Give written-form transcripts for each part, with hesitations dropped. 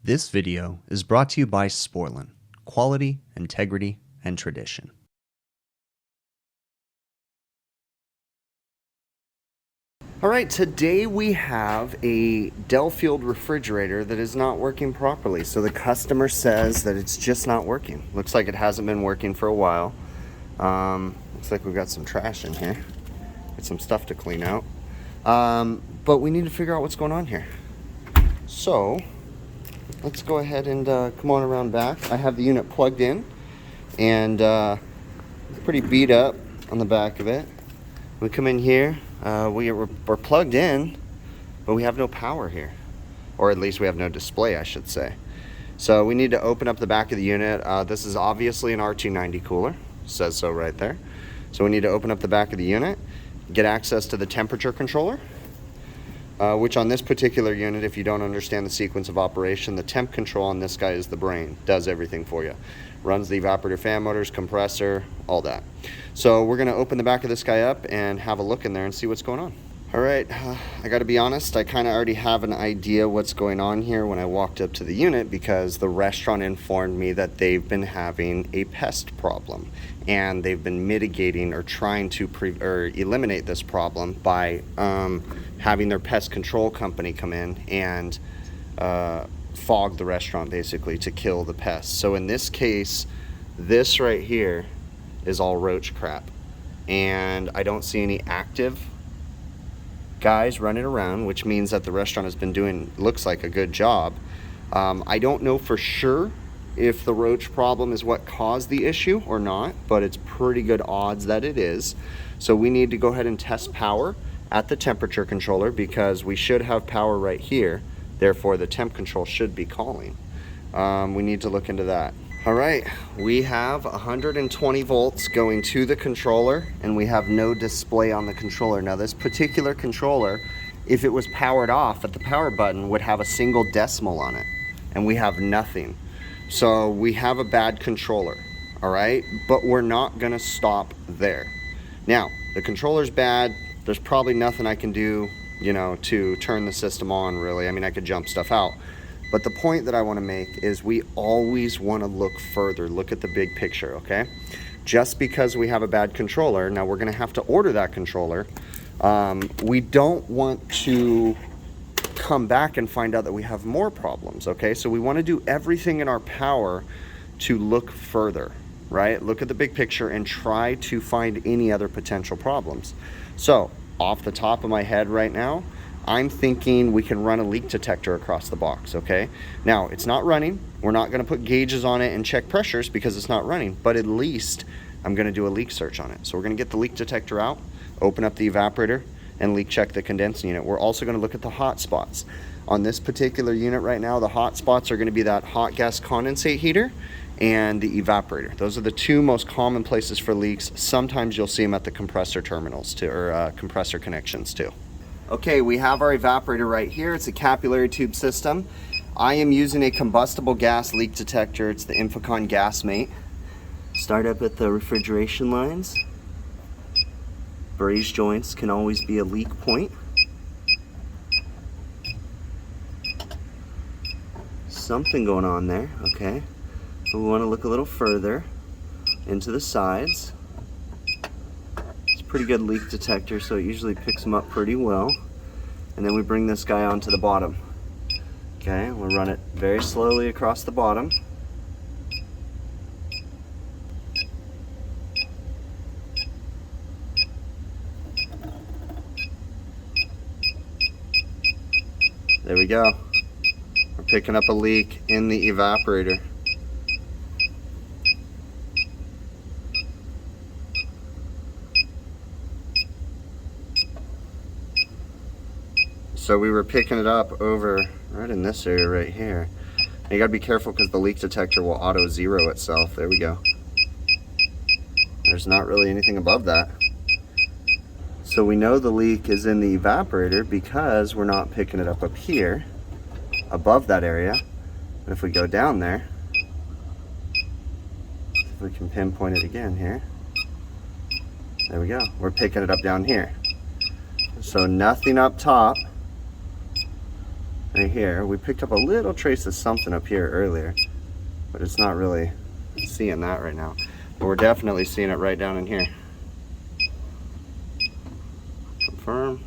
This video is brought to you by Sporlan, quality, integrity, and tradition. All right, today we have a Dell-fueled refrigerator that is not working properly. So the customer says that it's just not working. Looks like it hasn't been working for a while. Looks like we've got some trash in here. Got some stuff to clean out. But we need to figure out what's going on here. So let's go ahead and come on around back. I have the unit plugged in and it's pretty beat up on the back of it. We come in here, we're plugged in, but we have no power here. Or at least we have no display, I should say. So we need to open up the back of the unit. This is obviously an R-290 cooler, says so right there. So we need to open up the back of the unit, get access to the temperature controller, which on this particular unit, if you don't understand the sequence of operation, the temp control on this guy is the brain, does everything for you. Runs the evaporator fan motors, compressor, all that. So we're gonna open the back of this guy up and have a look in there and see what's going on. All right, I gotta be honest, I kinda already have an idea what's going on here when I walked up to the unit, because the restaurant informed me that they've been having a pest problem and they've been mitigating or trying to eliminate this problem by having their pest control company come in and fog the restaurant basically to kill the pests. So in this case, this right here is all roach crap, and I don't see any active guys running around, which means that the restaurant has been doing, looks like, a good job. I don't know for sure if the roach problem is what caused the issue or not, but it's pretty good odds that it is. So we need to go ahead and test power at the temperature controller, because we should have power right here. Therefore, the temp control should be calling. We need to look into that. All right, we have 120 volts going to the controller, and we have no display on the controller. Now, this particular controller, if it was powered off at the power button, would have a single decimal on it, and we have nothing. So we have a bad controller, all right? But we're not gonna stop there. Now, the controller's bad. There's probably nothing I can do, you know, to turn the system on, really. I mean, I could jump stuff out. But the point that I want to make is we always want to look further, look at the big picture, okay? Just because we have a bad controller, now we're going to have to order that controller. We don't want to come back and find out that we have more problems, okay? So we want to do everything in our power to look further, right? Look at the big picture and try to find any other potential problems. So off the top of my head right now, I'm thinking we can run a leak detector across the box, okay? Now, it's not running. We're not gonna put gauges on it and check pressures because it's not running, but at least I'm gonna do a leak search on it. So we're gonna get the leak detector out, open up the evaporator, and leak check the condensing unit. We're also gonna look at the hot spots. On this particular unit right now, the hot spots are gonna be that hot gas condensate heater and the evaporator. Those are the two most common places for leaks. Sometimes you'll see them at the compressor terminals too, or compressor connections too. Okay, we have our evaporator right here. It's a capillary tube system. I am using a combustible gas leak detector. It's the Infocon GasMate. Start up at the refrigeration lines. Braze joints can always be a leak point. Something going on there, okay. But we want to look a little further into the sides. Pretty good leak detector, so it usually picks them up pretty well. And then we bring this guy onto the bottom. Okay, we'll run it very slowly across the bottom. There we go. We're picking up a leak in the evaporator. So we were picking it up over right in this area right here. And you gotta be careful because the leak detector will auto zero itself. There we go. There's not really anything above that. So we know the leak is in the evaporator because we're not picking it up here above that area. But if we go down there, if we can pinpoint it again here, there we go. We're picking it up down here. So nothing up top. right here. We picked up a little trace of something up here earlier, but it's not really seeing that right now. But we're definitely seeing it right down in here. Confirm.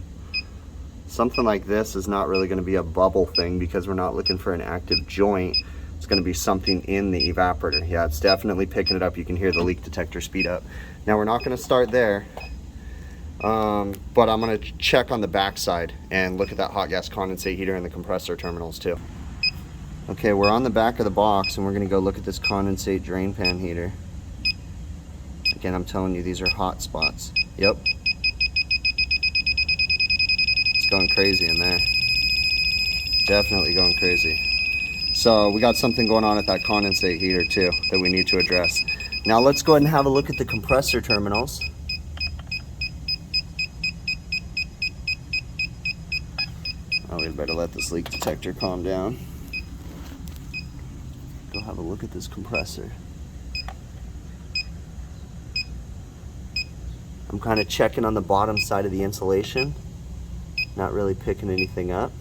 Something like this is not really going to be a bubble thing because we're not looking for an active joint. It's going to be something in the evaporator. Yeah, it's definitely picking it up. You can hear the leak detector speed up. Now we're not going to start there, but I'm going to check on the back side and look at that hot gas condensate heater and the compressor terminals too. Okay, we're on the back of the box and we're going to go look at this condensate drain pan heater. Again, I'm telling you, these are hot spots. Yep. It's going crazy in there. Definitely going crazy. So we got something going on at that condensate heater too that we need to address. Now let's go ahead and have a look at the compressor terminals. Oh, we better let this leak detector calm down. Go have a look at this compressor. I'm kind of checking on the bottom side of the insulation. Not really picking anything up.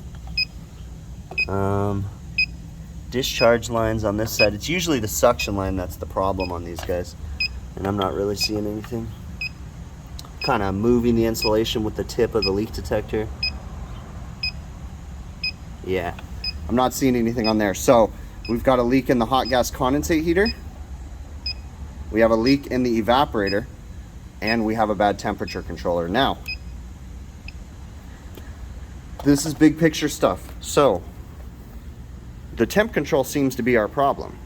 Discharge lines on this side. It's usually the suction line that's the problem on these guys. And I'm not really seeing anything. Kind of moving the insulation with the tip of the leak detector. Yeah, I'm not seeing anything on there. So we've got a leak in the hot gas condensate heater. We have a leak in the evaporator. And we have a bad temperature controller. Now, this is big picture stuff. So the temp control seems to be our problem,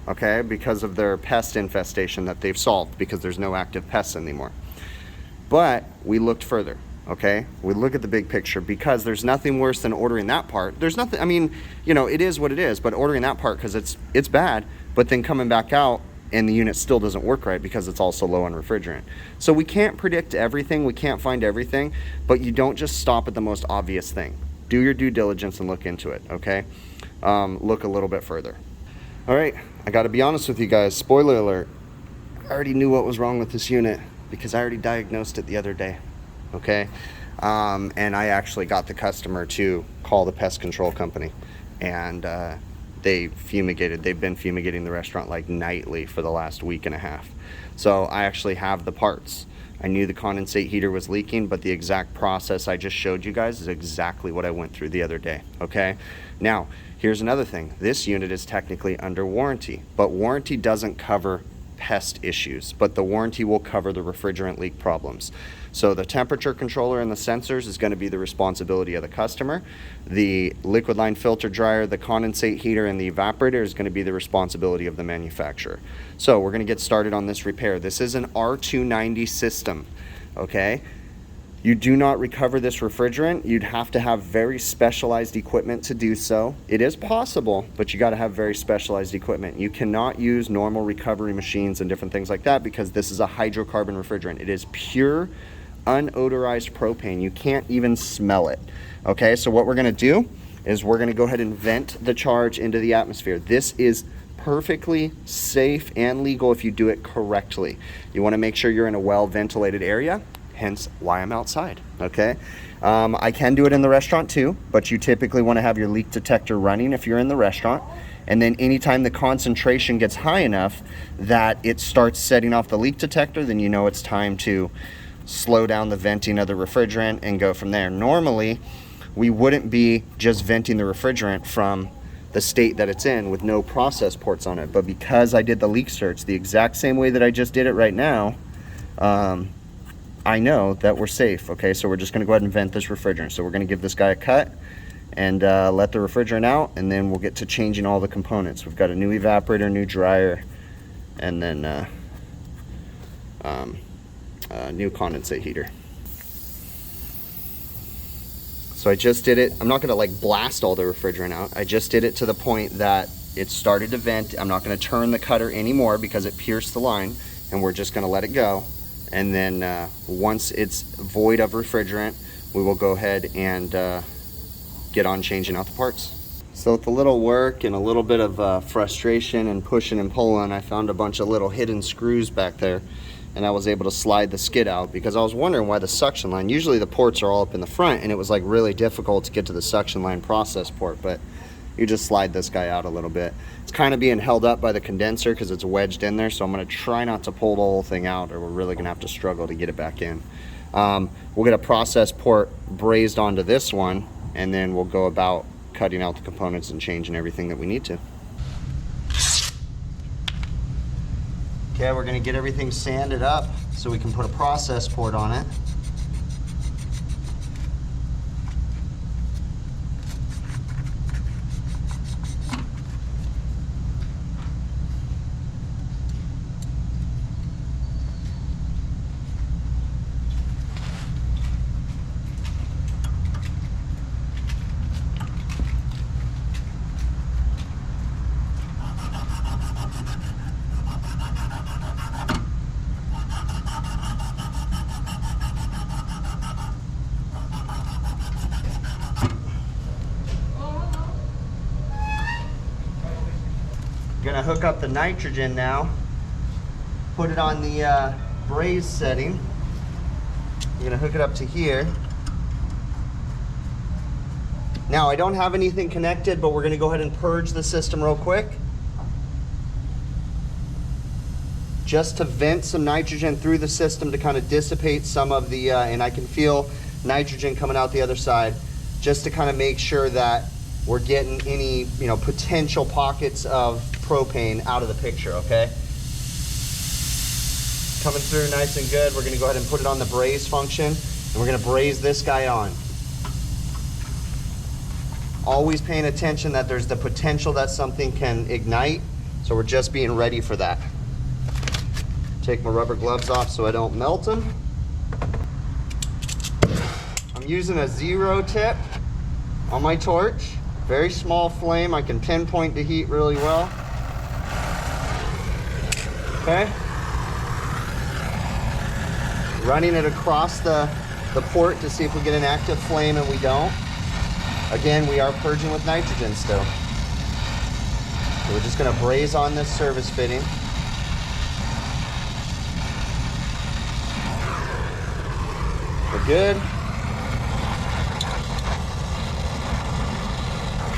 okay, because of their pest infestation that they've solved because there's no active pests anymore. But we looked further, okay? We look at the big picture because there's nothing worse than ordering that part. There's nothing, I mean, you know, it is what it is, but ordering that part because it's bad, but then coming back out and the unit still doesn't work right because it's also low on refrigerant. So we can't predict everything, we can't find everything, but you don't just stop at the most obvious thing. Do your due diligence and look into it, okay? Look a little bit further. All right, I gotta be honest with you guys, spoiler alert, I already knew what was wrong with this unit because I already diagnosed it the other day, okay? And I actually got the customer to call the pest control company and they fumigated. They've been fumigating the restaurant like nightly for the last week and a half. So I actually have the parts. I knew the condensate heater was leaking, but the exact process I just showed you guys is exactly what I went through the other day, okay? Now, here's another thing. This unit is technically under warranty, but warranty doesn't cover pest issues, but the warranty will cover the refrigerant leak problems. So the temperature controller and the sensors is going to be the responsibility of the customer. The liquid line filter dryer, the condensate heater, and the evaporator is going to be the responsibility of the manufacturer. So we're going to get started on this repair. This is an R-290 system, okay? You do not recover this refrigerant. You'd have to have very specialized equipment to do so. It is possible, but you got to have very specialized equipment. You cannot use normal recovery machines and different things like that because this is a hydrocarbon refrigerant. It is pure, unodorized propane. You can't even smell it. Okay, so what we're going to do is we're going to go ahead and vent the charge into the atmosphere. This is perfectly safe and legal if you do it correctly. You want to make sure you're in a well-ventilated area. Hence why I'm outside, okay? I can do it in the restaurant too, but you typically want to have your leak detector running if you're in the restaurant. And then anytime the concentration gets high enough that it starts setting off the leak detector, then you know it's time to slow down the venting of the refrigerant and go from there. Normally, we wouldn't be just venting the refrigerant from the state that it's in with no process ports on it. But because I did the leak search the exact same way that I just did it right now, I know that we're safe, okay? So we're just gonna go ahead and vent this refrigerant. So we're gonna give this guy a cut and let the refrigerant out, and then we'll get to changing all the components. We've got a new evaporator, new dryer, and then a new condensate heater. So I just did it. I'm not gonna like blast all the refrigerant out. I just did it to the point that it started to vent. I'm not gonna turn the cutter anymore because it pierced the line, and we're just gonna let it go. And then once it's void of refrigerant, we will go ahead and get on changing out the parts. So with a little work and a little bit of frustration and pushing and pulling, I found a bunch of little hidden screws back there. and I was able to slide the skid out, because I was wondering why the suction line, usually the ports are all up in the front, and it was like really difficult to get to the suction line process port, but you just slide this guy out a little bit. It's kind of being held up by the condenser because it's wedged in there, so I'm going to try not to pull the whole thing out, or we're really going to have to struggle to get it back in. We'll get a process port brazed onto this one, and then we'll go about cutting out the components and changing everything that we need to. Okay, we're going to get everything sanded up so we can put a process port on it. Gonna hook up the nitrogen now, put it on the braze setting. You're gonna hook it up to here. Now I don't have anything connected, but we're gonna go ahead and purge the system real quick, just to vent some nitrogen through the system to kind of dissipate some of the, and I can feel nitrogen coming out the other side, just to kind of make sure that we're getting any, you know, potential pockets of propane out of the picture, okay? Coming through nice and good. We're gonna go ahead and put it on the braze function, and we're gonna braze this guy on. Always paying attention that there's the potential that something can ignite, so we're just being ready for that. Take my rubber gloves off so I don't melt them. I'm using a 0 tip on my torch. Very small flame. I can pinpoint the heat really well. Okay. Running it across the port to see if we get an active flame, and we don't. Again, we are purging with nitrogen still. So we're just gonna braze on this service fitting. We're good.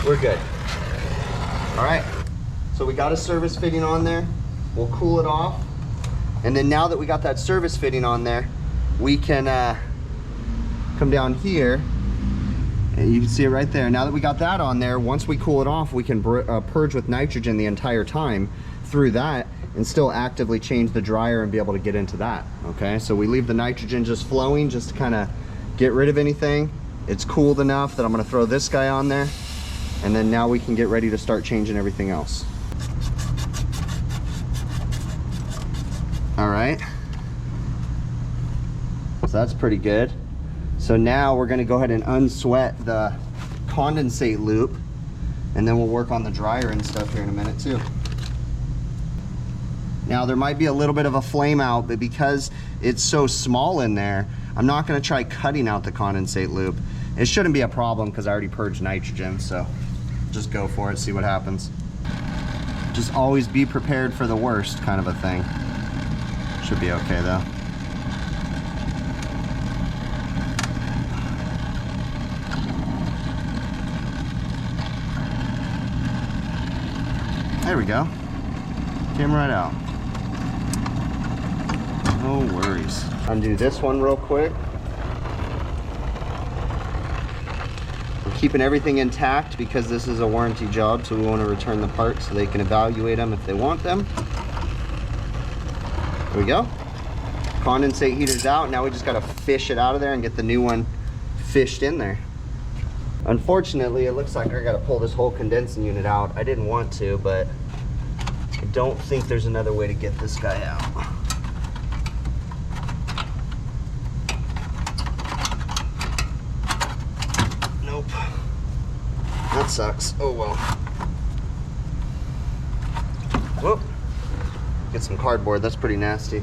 We're good. All right, so we got a service fitting on there. We'll cool it off. And then now that we got that service fitting on there, we can come down here, and you can see it right there. Now that we got that on there, once we cool it off, we can purge with nitrogen the entire time through that, and still actively change the dryer and be able to get into that, okay? So we leave the nitrogen just flowing, just to kind of get rid of anything. It's cooled enough that I'm gonna throw this guy on there, and then now we can get ready to start changing everything else. All right, so that's pretty good. So now we're gonna go ahead and unsweat the condensate loop, and then we'll work on the dryer and stuff here in a minute too. Now there might be a little bit of a flame out, but because it's so small in there, I'm not gonna try cutting out the condensate loop. It shouldn't be a problem because I already purged nitrogen, so just go for it, see what happens. Just always be prepared for the worst kind of a thing. Should be okay though. There we go. Came right out. No worries. Undo this one real quick. We're keeping everything intact because this is a warranty job, so we want to return the parts so they can evaluate them if they want them. There we go. Condensate heater's out. Now we just got to fish it out of there and get the new one fished in there. Unfortunately, it looks like I got to pull this whole condensing unit out. I didn't want to, but I don't think there's another way to get this guy out. Nope. That sucks. Oh well. Whoop. Get some cardboard. That's pretty nasty.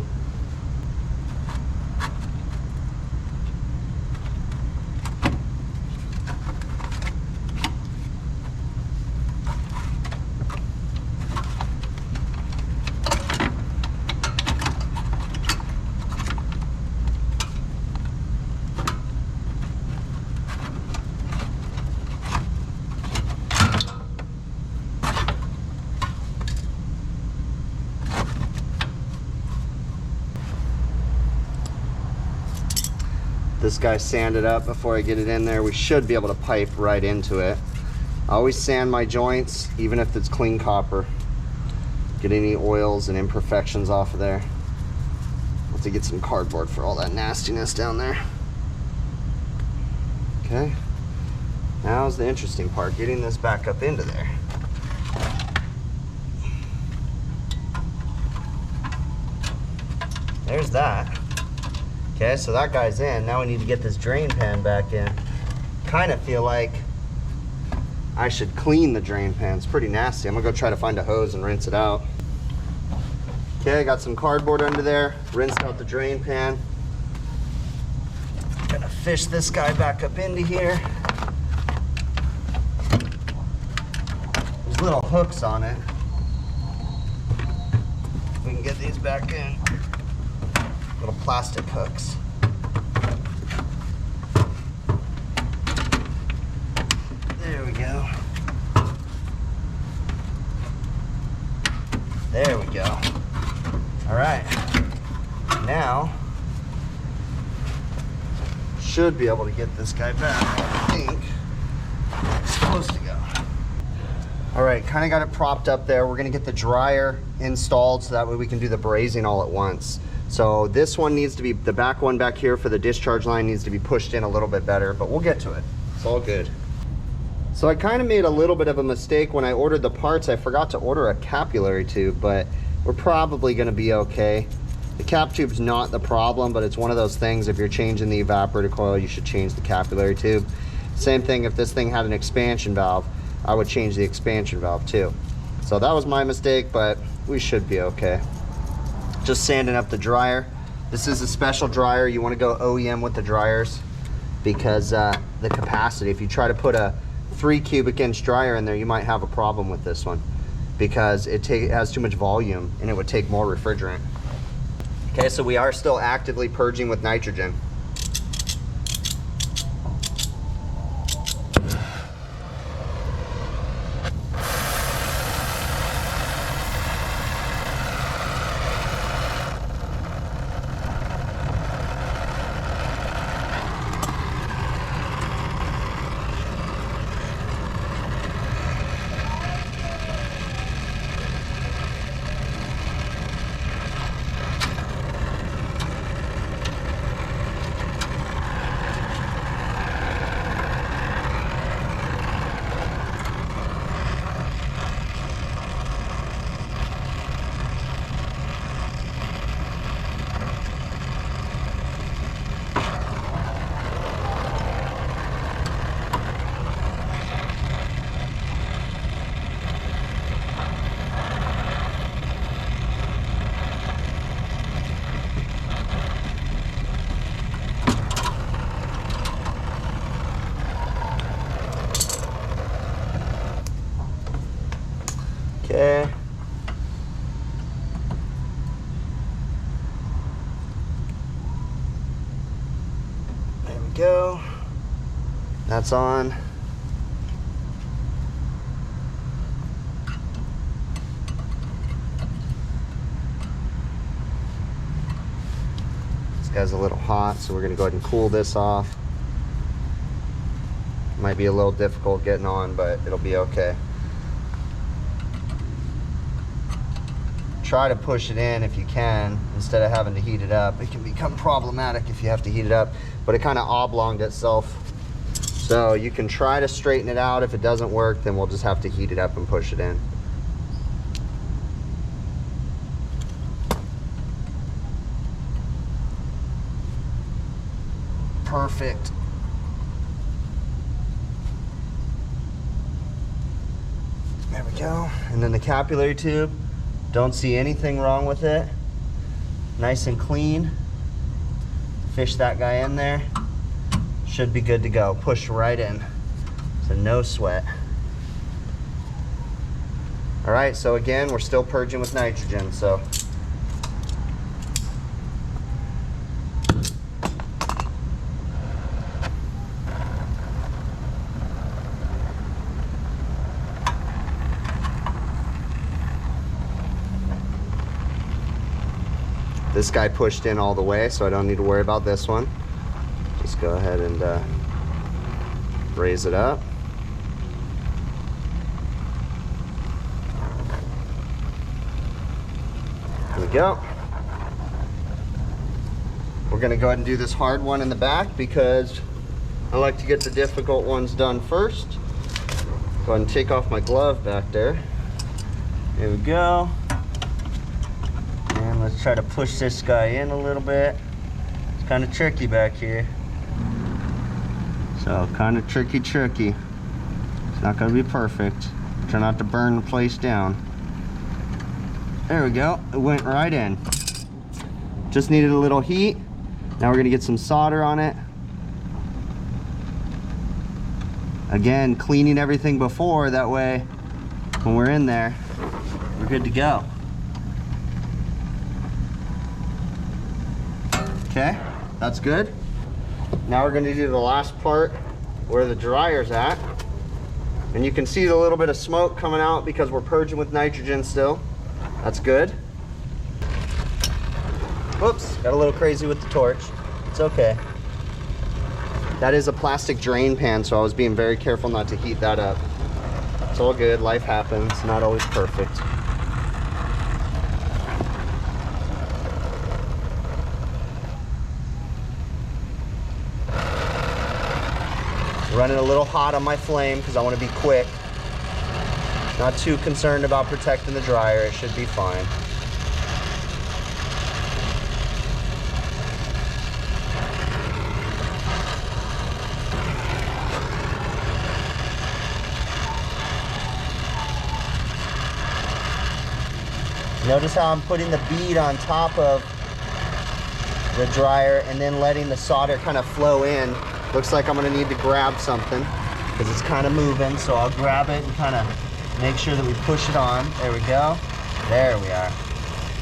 this guy sanded up before I get it in there. We should be able to pipe right into it. I always sand my joints, even if it's clean copper. Get any oils and imperfections off of there. I'll have to get some cardboard for all that nastiness down there. Okay. Now's the interesting part, getting this back up into there. There's that. Okay, so that guy's in. Now we need to get this drain pan back in. Kind of feel like I should clean the drain pan. It's pretty nasty. I'm gonna go try to find a hose and rinse it out. Okay, I got some cardboard under there. Rinsed out the drain pan. Gonna fish this guy back up into here. There's little hooks on it. We can get these back in. Little plastic hooks. There we go. There we go. All right. Now, should be able to get this guy back, I think. It's supposed to go. All right, kind of got it propped up there. We're gonna get the dryer installed so that way we can do the brazing all at once. So this one needs to be, the back one back here for the discharge line needs to be pushed in a little bit better, but we'll get to it. It's all good. So I kind of made a little bit of a mistake when I ordered the parts. I forgot to order a capillary tube, but we're probably gonna be okay. The cap tube's not the problem, but it's one of those things, if you're changing the evaporator coil, you should change the capillary tube. Same thing if this thing had an expansion valve, I would change the expansion valve too. So that was my mistake, but we should be okay. Just sanding up the dryer. This is a special dryer. You want to go OEM with the dryers because the capacity, if you try to put a 3 cubic inch dryer in there, you might have a problem with this one because it has too much volume and it would take more refrigerant. Okay, so we are still actively purging with nitrogen. Okay. There we go. That's on. This guy's a little hot, so we're gonna go ahead and cool this off. Might be a little difficult getting on, but it'll be okay. Try to push it in if you can instead of having to heat it up. It can become problematic if you have to heat it up, but it kind of oblonged itself. So you can try to straighten it out. If it doesn't work, then we'll just have to heat it up and push it in. Perfect. There we go. And then the capillary tube. Don't see anything wrong with it. Nice and clean. Fish that guy in there. Should be good to go. Push right in. So no sweat. All right, so again, we're still purging with nitrogen, so. This guy pushed in all the way, so I don't need to worry about this one. Just just go ahead and raise it up. There we go. We're gonna go ahead and do this hard one in the back because I like to get the difficult ones done first. Go ahead and take off my glove back there. There we go. And let's try to push this guy in a little bit. It's kind of tricky back here. So kind of tricky. It's not gonna be perfect. Try not to burn the place down. There we go, it went right in. Just needed a little heat. Now we're gonna get some solder on it. Again, cleaning everything before, that way when we're in there, we're good to go. Okay, that's good. Now we're gonna do the last part where the dryer's at. And you can see the little bit of smoke coming out because we're purging with nitrogen still. That's good. Whoops, got a little crazy with the torch. It's okay. That is a plastic drain pan, so I was being very careful not to heat that up. It's all good, life happens, not always perfect. Running a little hot on my flame because I want to be quick. Not too concerned about protecting the dryer, it should be fine. Notice how I'm putting the bead on top of the dryer and then letting the solder kind of flow in. Looks like I'm gonna need to grab something because it's kind of moving, so I'll grab it and kind of make sure that we push it on. There we go. There we are.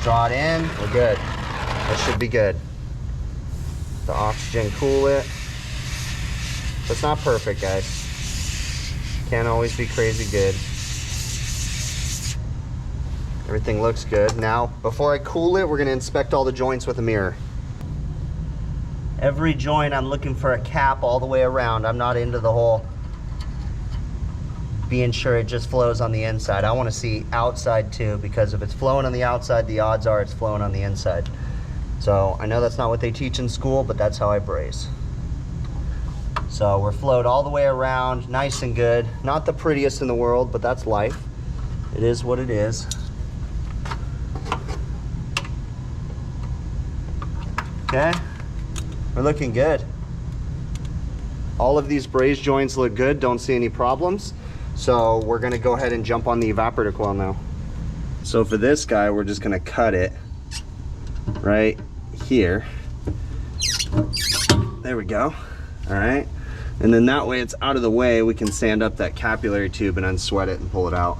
Draw it in. We're good. That should be good. The oxygen cool it. But it's not perfect, guys. Can't always be crazy good. Everything looks good. Now, before I cool it, we're going to inspect all the joints with a mirror. Every joint, I'm looking for a cap all the way around. I'm not into the whole being sure it just flows on the inside. I want to see outside too, because if it's flowing on the outside, the odds are it's flowing on the inside. So I know that's not what they teach in school, but that's how I braze. So we're flowed all the way around, nice and good. Not the prettiest in the world, but that's life. It is what it is. Okay, we're looking good. All of these braze joints look good, don't see any problems. So we're gonna go ahead and jump on the evaporator coil now. So for this guy, we're just gonna cut it right here. There we go, all right. And then that way it's out of the way, we can sand up that capillary tube and unsweat it and pull it out.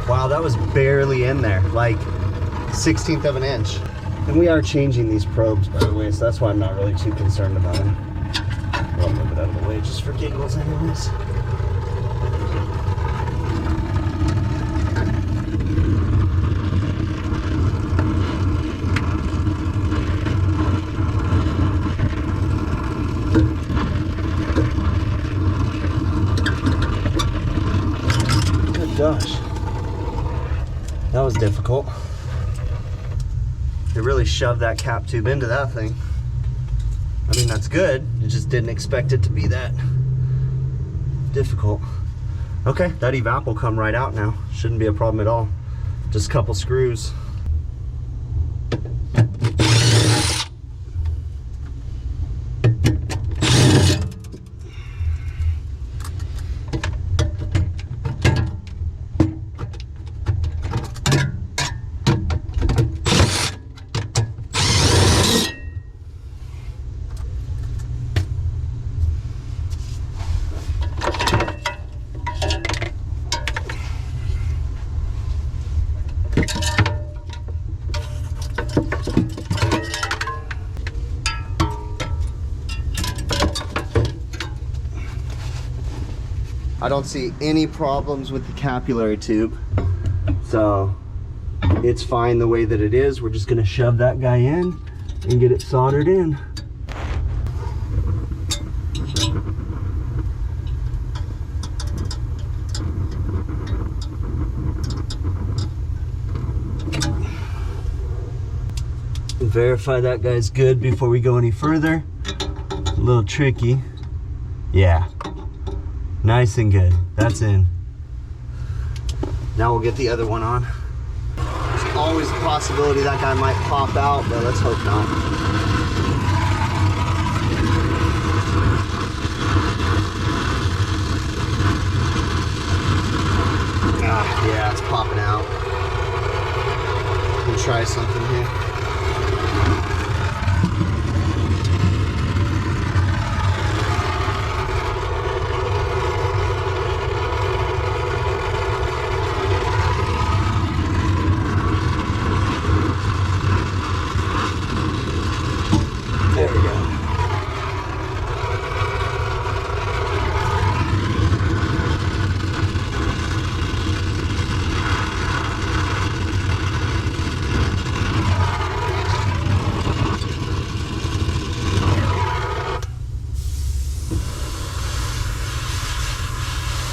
Wow, that was barely in there, like 1/16 of an inch. And we are changing these probes, by the way, so that's why I'm not really too concerned about them. I'll move it out of the way just for giggles anyways. Good gosh. That was difficult. They really shoved that cap tube into that thing. I mean, that's good. You just didn't expect it to be that difficult. Okay, that evap will come right out now. Shouldn't be a problem at all. Just a couple screws. I don't see any problems with the capillary tube. So it's fine the way that it is. We're just gonna shove that guy in and get it soldered in. Verify that guy's good before we go any further. A little tricky. Yeah, nice and good. That's in. Now we'll get the other one on. There's always a possibility that guy might pop out, but let's hope not. Ah, yeah, it's popping out. We'll try something here. There we go.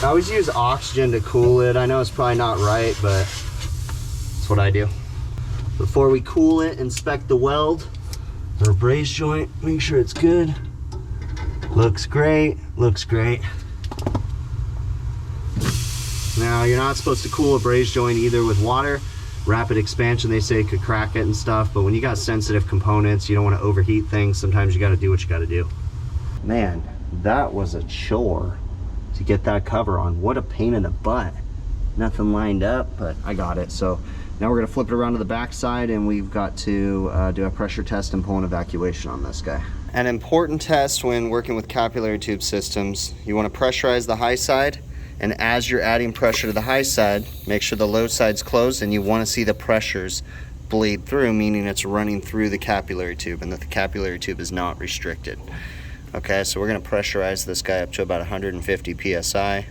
I always use oxygen to cool it. I know it's probably not right, but that's what I do. Before we cool it, inspect the weld or braze joint, make sure it's good. Looks great, looks great. Now, you're not supposed to cool a braze joint either with water. Rapid expansion, they say, could crack it and stuff, but when you got sensitive components, you don't want to overheat things. Sometimes you got to do what you got to do. Man, that was a chore to get that cover on. What a pain in the butt. Nothing lined up, but I got it. So now we're gonna flip it around to the back side, and we've got to do a pressure test and pull an evacuation on this guy. An important test when working with capillary tube systems, you want to pressurize the high side, and as you're adding pressure to the high side, make sure the low side's closed, and you want to see the pressures bleed through, meaning it's running through the capillary tube and that the capillary tube is not restricted. Okay, so we're going to pressurize this guy up to about 150 psi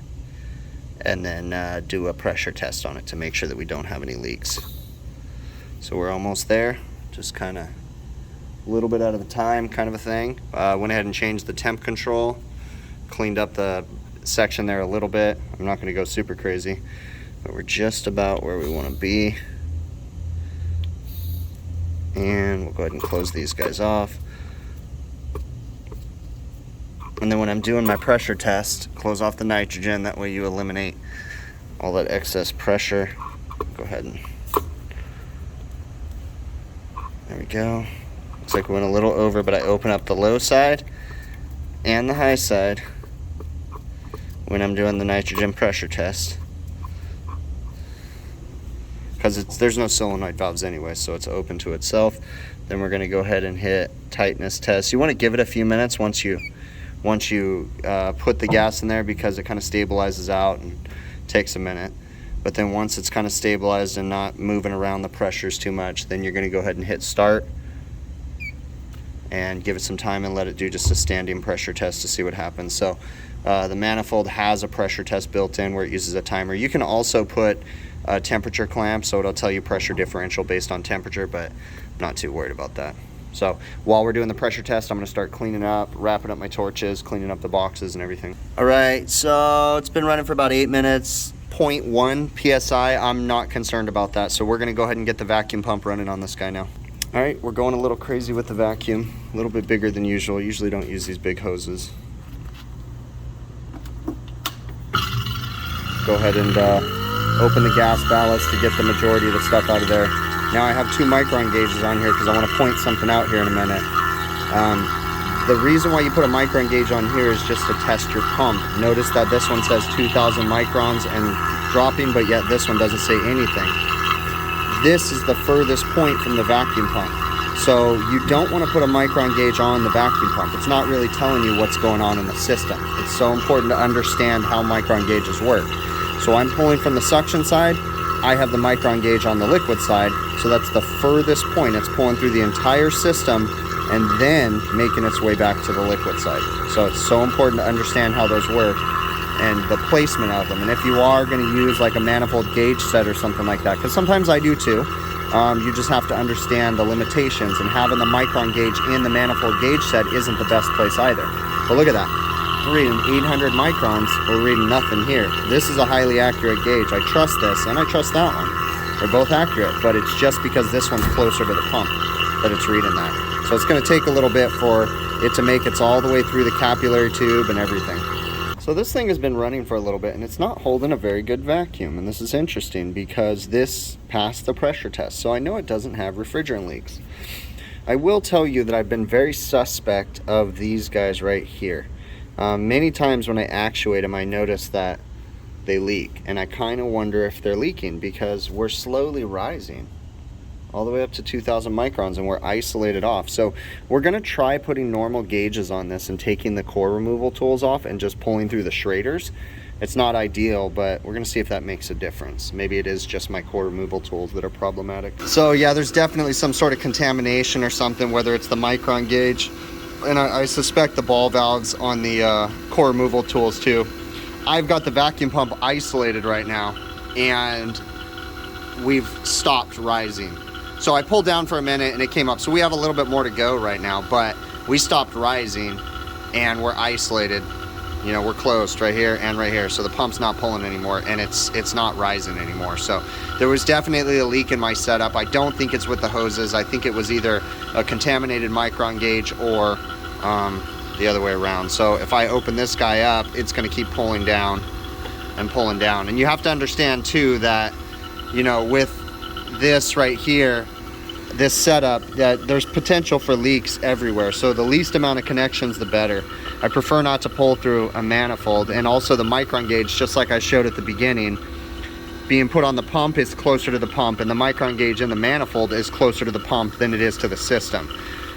and then do a pressure test on it to make sure that we don't have any leaks. So we're almost there, just kind of a little bit at a time kind of a thing. Went ahead and changed the temp control, cleaned up the section there a little bit. I'm not going to go super crazy, but we're just about where we want to be. And we'll go ahead and close these guys off. And then when I'm doing my pressure test, close off the nitrogen, that way you eliminate all that excess pressure. Go ahead and, there we go. Looks like we went a little over, but I open up the low side and the high side when I'm doing the nitrogen pressure test. Because there's no solenoid valves anyway, so it's open to itself. Then we're gonna go ahead and hit tightness test. You wanna give it a few minutes once you put the gas in there, because it kind of stabilizes out and takes a minute. But then once it's kind of stabilized and not moving around the pressures too much, then you're going to go ahead and hit start and give it some time and let it do just a standing pressure test to see what happens. So the manifold has a pressure test built in where it uses a timer. You can also put a temperature clamp, so it'll tell you pressure differential based on temperature, but I'm not too worried about that. So while we're doing the pressure test, I'm going to start cleaning up, wrapping up my torches, cleaning up the boxes and everything. All right, so it's been running for about 8 minutes, 0.1 psi. I'm not concerned about that, so we're going to go ahead and get the vacuum pump running on this guy now. All right, we're going a little crazy with the vacuum, a little bit bigger than usual. Usually don't use these big hoses. Go ahead and open the gas ballast to get the majority of the stuff out of there. Now I have 2 micron gauges on here because I want to point something out here in a minute. The reason why you put a micron gauge on here is just to test your pump. Notice that this one says 2,000 microns and dropping, but yet this one doesn't say anything. This is the furthest point from the vacuum pump. So you don't want to put a micron gauge on the vacuum pump. It's not really telling you what's going on in the system. It's so important to understand how micron gauges work. So I'm pulling from the suction side. I have the micron gauge on the liquid side, so that's the furthest point. It's pulling through the entire system and then making its way back to the liquid side. So it's so important to understand how those work. and the placement of them. And if you are going to use like a manifold gauge set or something like that, because sometimes I do too, you just have to understand the limitations, and having the micron gauge in the manifold gauge set isn't the best place either. But look at that. We're reading 800 microns, we're reading nothing here. This is a highly accurate gauge. I trust this, and I trust that one. They're both accurate, but it's just because this one's closer to the pump that it's reading that. So it's going to take a little bit for it to make it all the way through the capillary tube and everything. So this thing has been running for a little bit, and it's not holding a very good vacuum. And this is interesting because this passed the pressure test, so I know it doesn't have refrigerant leaks. I will tell you that I've been very suspect of these guys right here. Many times when I actuate them, I notice that they leak, and I kind of wonder if they're leaking because we're slowly rising all the way up to 2000 microns and we're isolated off. So we're going to try putting normal gauges on this and taking the core removal tools off and just pulling through the shraders. It's not ideal, but we're going to see if that makes a difference. Maybe it is just my core removal tools that are problematic. So yeah, there's definitely some sort of contamination or something, whether it's the micron gauge, and I suspect the ball valves on the core removal tools too. I've got the vacuum pump isolated right now, and we've stopped rising. So I pulled down for a minute and it came up. So we have a little bit more to go right now, but we stopped rising and we're isolated. You know, we're closed right here and right here. So the pump's not pulling anymore, and it's not rising anymore. So there was definitely a leak in my setup. I don't think it's with the hoses. I think it was either a contaminated micron gauge or the other way around. So if I open this guy up, it's going to keep pulling down and pulling down. And you have to understand too that, you know, with this right here, this setup, that there's potential for leaks everywhere. So the least amount of connections, the better. I prefer not to pull through a manifold. And also the micron gauge, just like I showed at the beginning, being put on the pump is closer to the pump, and the micron gauge in the manifold is closer to the pump than it is to the system.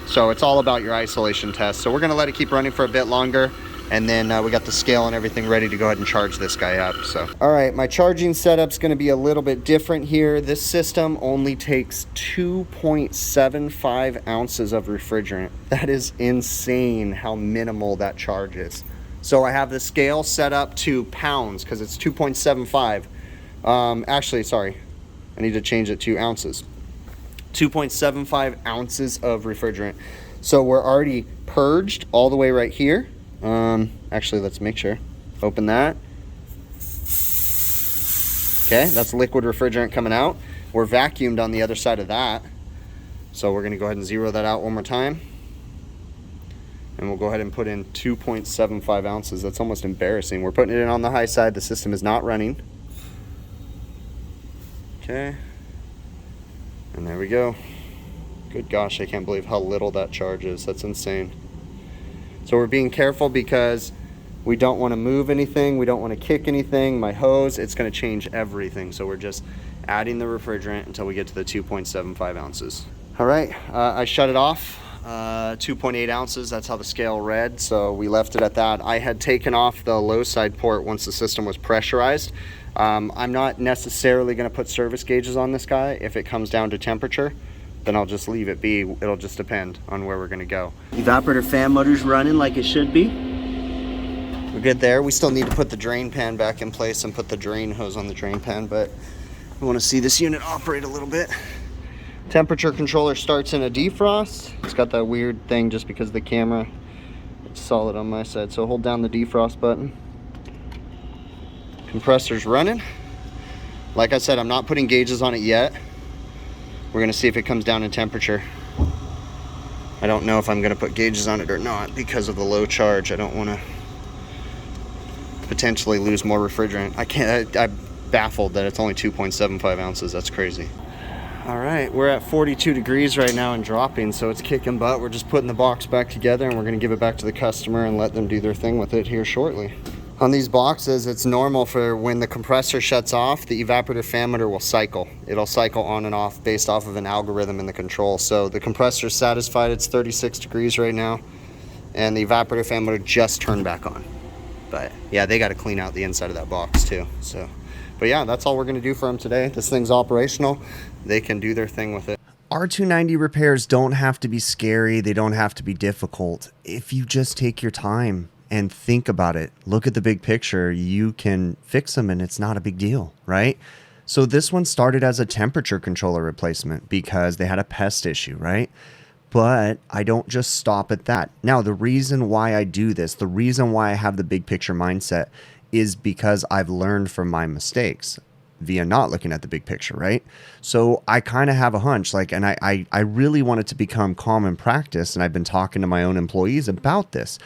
So it's all about your isolation test. So we're going to let it keep running for a bit longer, and then we got the scale and everything ready to go ahead and charge this guy up. So all right, my charging setup's going to be a little bit different here. This system only takes 2.75 ounces of refrigerant. That is insane how minimal that charge is. So I have the scale set up to pounds because it's 2.75. Actually, sorry, I need to change it to ounces. 2.75 ounces of refrigerant. So we're already purged all the way right here. Actually, let's make sure. Open that. Okay, that's liquid refrigerant coming out. We're vacuumed on the other side of that. So we're going to go ahead and zero that out one more time. And we'll go ahead and put in 2.75 ounces. That's almost embarrassing. We're putting it in on the high side. The system is not running. Okay. And there we go. Good gosh, I can't believe how little that charge is. That's insane. So we're being careful because we don't want to move anything. We don't want to kick anything. My hose, it's going to change everything. So we're just adding the refrigerant until we get to the 2.75 ounces. All right, I shut it off. 2.8 ounces, that's how the scale read. So we left it at that. I had taken off the low side port once the system was pressurized. I'm not necessarily going to put service gauges on this guy. If it comes down to temperature, then I'll just leave it be. It'll just depend on where we're going to go. Evaporator fan motor's running like it should be. We're good there. We still need to put the drain pan back in place and put the drain hose on the drain pan, but we want to see this unit operate a little bit. Temperature controller starts in a defrost. It's got that weird thing just because the camera, it's solid on my side. So hold down the defrost button. Compressor's running. Like I said, I'm not putting gauges on it yet. We're gonna see if it comes down in temperature. I don't know if I'm gonna put gauges on it or not because of the low charge. I don't wanna potentially lose more refrigerant. I'm baffled that it's only 2.75 ounces. That's crazy. All right, we're at 42 degrees right now and dropping, so it's kicking butt. We're just putting the box back together, and we're gonna give it back to the customer and let them do their thing with it here shortly. On these boxes, it's normal for when the compressor shuts off, the evaporator fan motor will cycle. It'll cycle on and off based off of an algorithm in the control. So the compressor's satisfied, it's 36 degrees right now, and the evaporator fan motor just turned back on. But yeah, they gotta clean out the inside of that box too. So, but yeah, that's all we're gonna do for them today. This thing's operational. They can do their thing with it. R-290 repairs don't have to be scary. They don't have to be difficult if you just take your time and think about it. Look at the big picture. You can fix them and it's not a big deal, right? So this one started as a temperature controller replacement because they had a pest issue, right? But I don't just stop at that. Now, the reason why I do this, the reason why I have the big picture mindset is because I've learned from my mistakes via not looking at the big picture, right? So I kind of have a hunch, like, and I really want it to become common practice, and I've been talking to my own employees about this.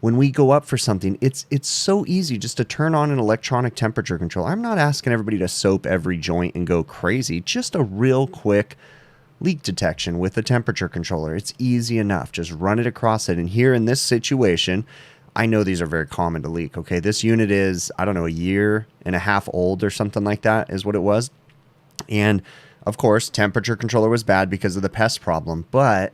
When we go up for something, it's so easy just to turn on an electronic temperature control. I'm not asking everybody to soap every joint and go crazy, just a real quick leak detection with a temperature controller. It's easy enough. Just run it across it. And here in this situation, I know these are very common to leak. Okay, this unit is, I don't know, 1.5 years old or something like that is what it was. And of course, temperature controller was bad because of the pest problem, but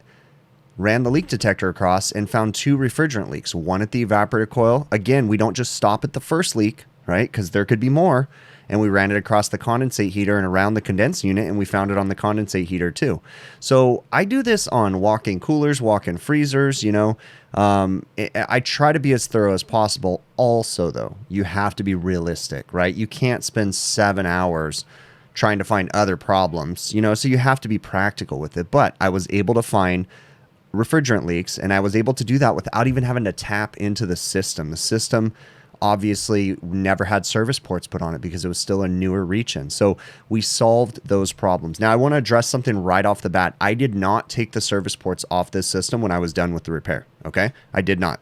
ran the leak detector across and found 2 refrigerant leaks. One at the evaporator coil. Again, we don't just stop at the first leak, right? Because there could be more. And we ran it across the condensate heater and around the condense unit, and we found it on the condensate heater too. So I do this on walk-in coolers, walk-in freezers, you know. I try to be as thorough as possible. Also, though, you have to be realistic, right? You can't spend 7 hours trying to find other problems, you know, so you have to be practical with it. But I was able to find refrigerant leaks, and I was able to do that without even having to tap into the system. The system obviously never had service ports put on it because it was still a newer reach-in. So we solved those problems. Now I want to address something right off the bat. I did not take the service ports off this system when I was done with the repair. Okay, I did not.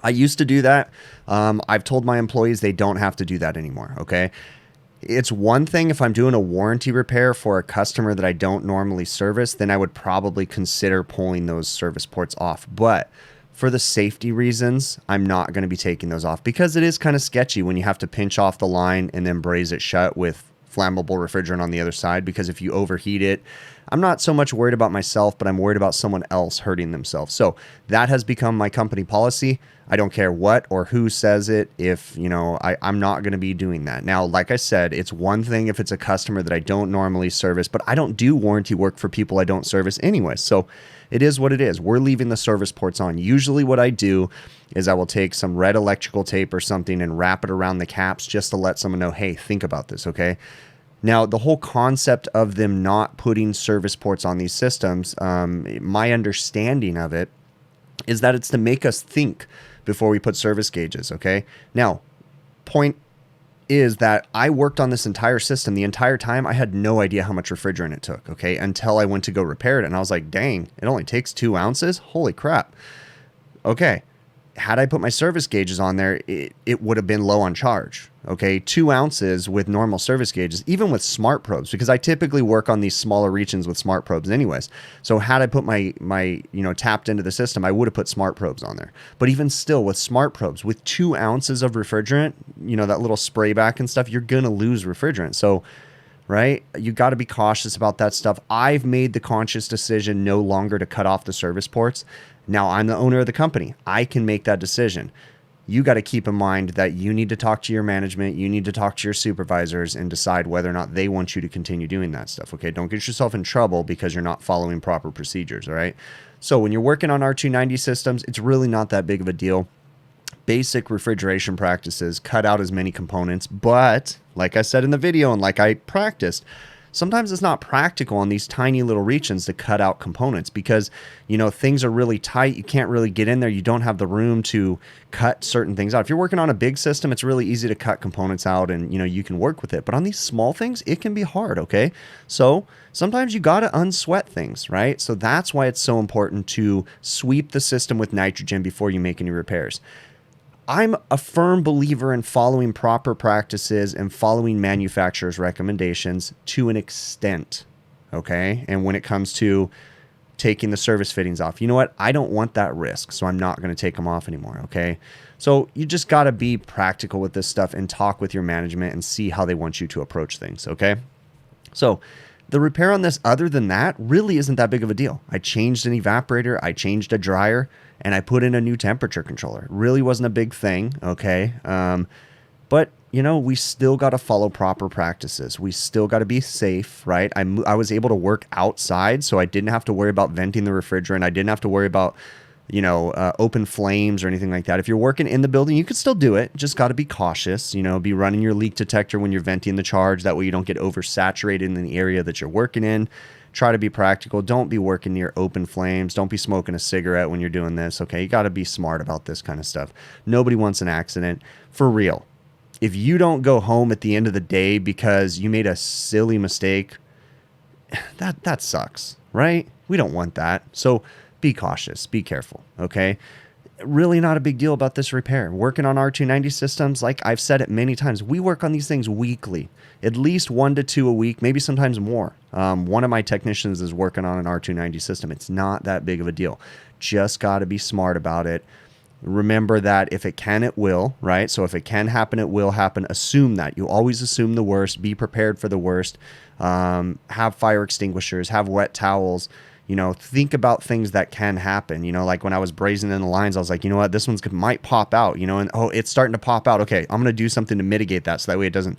I used to do that. I've told my employees they don't have to do that anymore. Okay. It's one thing if I'm doing a warranty repair for a customer that I don't normally service, then I would probably consider pulling those service ports off. But for the safety reasons, I'm not going to be taking those off because it is kind of sketchy when you have to pinch off the line and then braze it shut with flammable refrigerant on the other side, because if you overheat it, I'm not so much worried about myself, but I'm worried about someone else hurting themselves. So that has become my company policy. I don't care what or who says it. If, you know, I'm not going to be doing that. Now, like I said, it's one thing if it's a customer that I don't normally service, but I don't do warranty work for people I don't service anyway. So it is what it is. We're leaving the service ports on. Usually what I do is I will take some red electrical tape or something and wrap it around the caps just to let someone know, hey, think about this, okay? Now, the whole concept of them not putting service ports on these systems, my understanding of it is that it's to make us think before we put service gauges, okay? Now, point is that I worked on this entire system. The entire time, I had no idea how much refrigerant it took, okay? Until I went to go repair it, and I was like, dang, it only takes 2 ounces? Holy crap. Okay, had I put my service gauges on there, it would have been low on charge, okay? 2 ounces with normal service gauges, even with smart probes, because I typically work on these smaller reach-ins with smart probes anyways. So had I put my tapped into the system, I would have put smart probes on there. But even still, with smart probes, with 2 ounces of refrigerant, you know, that little spray back and stuff, you're going to lose refrigerant. So, right, you got to be cautious about that stuff. I've made the conscious decision no longer to cut off the service ports. Now, I'm the owner of the company. I can make that decision. You got to keep in mind that you need to talk to your management. You need to talk to your supervisors and decide whether or not they want you to continue doing that stuff. Okay. Don't get yourself in trouble because you're not following proper procedures. All right. So when you're working on R-290 systems, it's really not that big of a deal. Basic refrigeration practices, cut out as many components. But like I said in the video and like I practiced, sometimes it's not practical on these tiny little reach-ins to cut out components because, you know, things are really tight. You can't really get in there. You don't have the room to cut certain things out. If you're working on a big system, it's really easy to cut components out and, you know, you can work with it. But on these small things, it can be hard, okay? So sometimes you got to unsweat things, right? So that's why it's so important to sweep the system with nitrogen before you make any repairs. I'm a firm believer in following proper practices and following manufacturers' recommendations to an extent, okay? And when it comes to taking the service fittings off, you know what? I don't want that risk, so I'm not going to take them off anymore, okay? So you just got to be practical with this stuff and talk with your management and see how they want you to approach things, okay? So the repair on this, other than that, really isn't that big of a deal. I changed an evaporator, I changed a dryer, and I put in a new temperature controller. It really wasn't a big thing, okay? But, you know, we still got to follow proper practices. We still got to be safe, right? I was able to work outside, so I didn't have to worry about venting the refrigerant. I didn't have to worry about open flames or anything like that. If you're working in the building, you could still do it. Just got to be cautious. Be running your leak detector when you're venting the charge. That way you don't get oversaturated in the area that you're working in. Try to be practical. Don't be working near open flames. Don't be smoking a cigarette when you're doing this. Okay, you got to be smart about this kind of stuff. Nobody wants an accident. For real. If you don't go home at the end of the day because you made a silly mistake, that sucks, right? We don't want that. So be cautious, be careful, okay? Really not a big deal about this repair. Working on R-290 systems, like I've said it many times, we work on these things weekly, at least 1 to 2 a week, maybe sometimes more. One of my technicians is working on an R-290 system. It's not that big of a deal. Just got to be smart about it. Remember that if it can, it will, right? So if it can happen, it will happen. Assume that. You always assume the worst. Be prepared for the worst. Have fire extinguishers, have wet towels. Think about things that can happen. Like when I was brazing in the lines, I was like, you know what, this might pop out, and oh, it's starting to pop out. Okay, I'm going to do something to mitigate that so that way it doesn't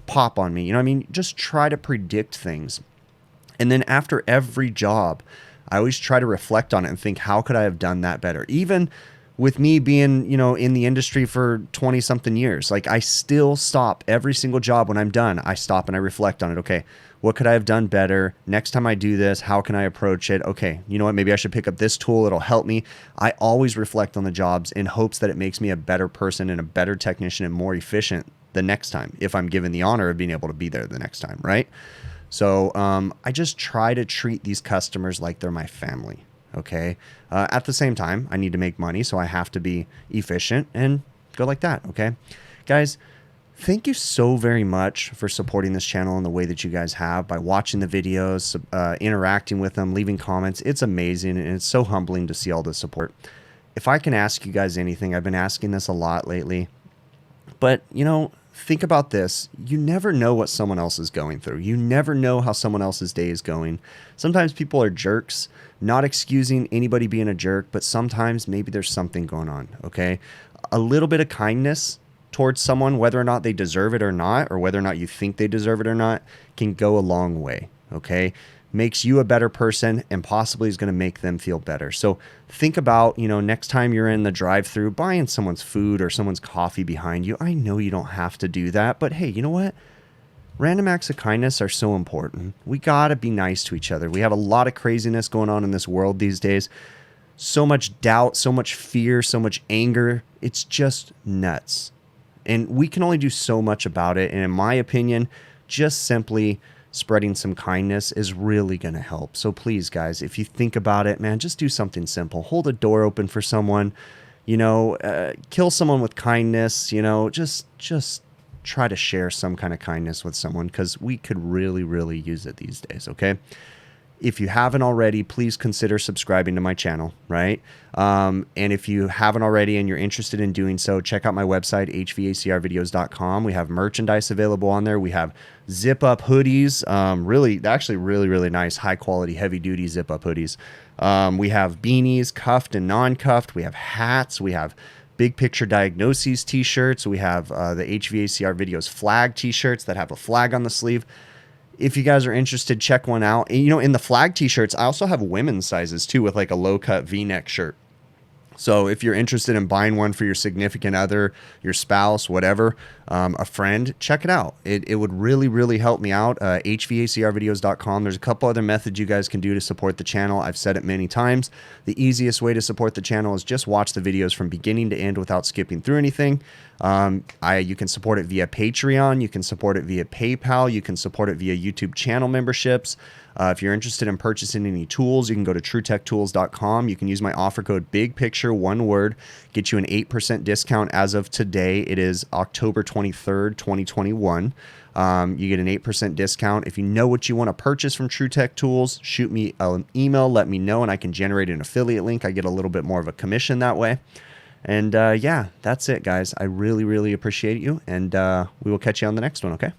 pop on me. Just try to predict things. And then after every job, I always try to reflect on it and think, how could I have done that better? Even with me being, in the industry for 20 something years, like I still stop every single job when I'm done. I stop and I reflect on it. Okay, what could I have done better? Next time I do this, how can I approach it? Okay, you know what? Maybe I should pick up this tool. It'll help me. I always reflect on the jobs in hopes that it makes me a better person and a better technician and more efficient the next time, if I'm given the honor of being able to be there the next time, right? So I just try to treat these customers like they're my family. Okay. At the same time, I need to make money, so I have to be efficient and go like that. Okay, guys, thank you so very much for supporting this channel in the way that you guys have by watching the videos, interacting with them, leaving comments. It's amazing, and it's so humbling to see all the support. If I can ask you guys anything, I've been asking this a lot lately, but think about this. You never know what someone else is going through. You never know how someone else's day is going. Sometimes people are jerks, not excusing anybody being a jerk, but sometimes maybe there's something going on, okay? A little bit of kindness towards someone, whether or not they deserve it or not, or whether or not you think they deserve it or not, can go a long way, okay? Makes you a better person and possibly is going to make them feel better. So think about, next time you're in the drive-thru buying someone's food or someone's coffee behind you. I know you don't have to do that, but hey, you know what? Random acts of kindness are so important. We got to be nice to each other. We have a lot of craziness going on in this world these days. So much doubt, so much fear, so much anger. It's just nuts. And we can only do so much about it. And in my opinion, just simply spreading some kindness is really going to help. So please, guys, if you think about it, man, just do something simple. Hold a door open for someone, kill someone with kindness, just try to share some kind of kindness with someone, because we could really, really use it these days, okay? If you haven't already, please consider subscribing to my channel, right? And if you haven't already and you're interested in doing so, check out my website, HVACRvideos.com. We have merchandise available on there. We have zip-up hoodies, really nice, high-quality, heavy-duty zip-up hoodies. We have beanies, cuffed and non-cuffed. We have hats. We have big picture diagnoses t-shirts. We have the HVACR Videos flag t-shirts that have a flag on the sleeve. If you guys are interested, check one out. And, in the flag t-shirts, I also have women's sizes too, with like a low-cut V-neck shirt. So if you're interested in buying one for your significant other, your spouse, whatever, a friend, check it out. It would really, really help me out. HVACRvideos.com. There's a couple other methods you guys can do to support the channel. I've said it many times. The easiest way to support the channel is just watch the videos from beginning to end without skipping through anything. You can support it via Patreon. You can support it via PayPal. You can support it via YouTube channel memberships. If you're interested in purchasing any tools, you can go to TrueTechTools.com. You can use my offer code BIGPICTURE, one word, get you an 8% discount as of today. It is October 23rd, 2021. You get an 8% discount. If you know what you want to purchase from True Tech Tools, shoot me an email, let me know, and I can generate an affiliate link. I get a little bit more of a commission that way. And yeah, that's it, guys. I really, really appreciate you, and we will catch you on the next one, okay?